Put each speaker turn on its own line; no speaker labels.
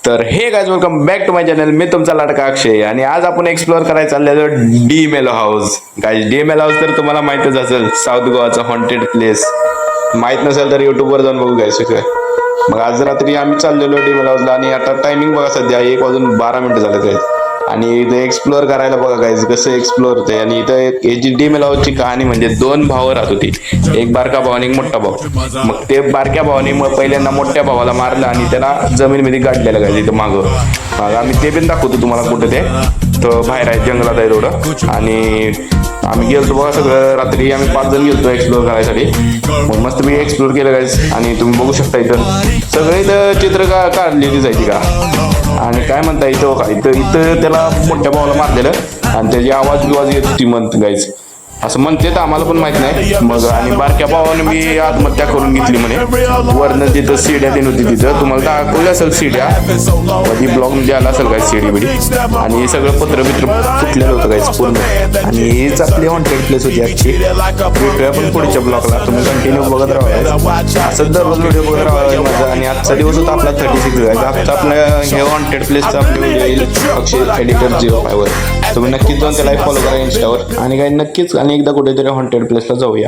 तर हे guys welcome back to my channel. मी तुमचा लाडका अक्षय आणि आज आपण एक्सप्लोअर करायला चाललेलो डी मेलो हाऊस. गाइस डी मेलो हाऊस तर तुम्हाला माहितच असेल, साऊथ गोवाचा हॉन्टेड प्लेस. माहित नसेल तर युट्यूबवर जाऊन बघू गाइस. मग आज रात्री आम्ही चाललेलो डी मेलो हाऊसला आणि आता टायमिंग बघा, सध्या 1:12 झाले गाइस. आणि इथे एक्सप्लोअर करायला बघा गाइस कसं एक्सप्लोअर होते. आणि इथं याची डी मेलो हाऊसची कहाणी म्हणजे 2 भाव राहत होती, एक बारका भाव आणि एक मोठा भाव. मग ते बारक्या भावाने मग पहिल्यांदा मोठ्या भावाला मारलं आणि त्याला जमिनीमध्ये गाडलेलं गाइस इथं मागं. आम्ही ते पण दाखवतो तुम्हाला कुठे ते. तर बाहेर आहे, जंगलात आहे थोडं. आणि आम्ही गेलतो बघा सगळं, रात्री आम्ही 5 जण गेलतो एक्सप्लोअर करायसाठी. मग मस्त मी एक्सप्लोअर केलं गाइस. आणि तुम्ही बघू शकता इथं सगळं इथं चित्र काढलेली जायची का. आणि काय म्हणता इथं इथं त्याला मोठ्या भावाला मारलेलं आणि त्याची आवाज येत होती म्हणत गाइस. असं म्हणते तर आम्हाला पण माहित नाही. मग आणि बारक्या भावाने मी आत्महत्या करून घेतली म्हणे. वरनं तिथं सीड्या देत होती, तिथं तुम्हाला दाखवलं असेल सीड्या, कधी ब्लॉग मध्ये आला असेल काय सीडी बिडी. आणि हे सगळं पत्र फुटलेलं होतं गाइस पूर्ण. आणि हीच आपली हॉन्टेड प्लेस होती आजची. भेटूया पण पुढच्या ब्लॉगला, तुम्ही कंटिन्यू बघत राहा. असं दररोज व्हिडिओ बघत राहा माझा. आणि आजचा दिवस होता आपला 36 गाइस. आजचा आपलं हे हॉन्टेड प्लेसचा आपली व्हिडिओ येईल अक्षय एडिटर 05 वर. तुम्ही नक्कीच जाऊन त्याला फॉलो करा इंस्टावर. आणि काही नक्कीच आणि एकदा कुठेतरी हॉन्टेड प्लेसला जाऊया.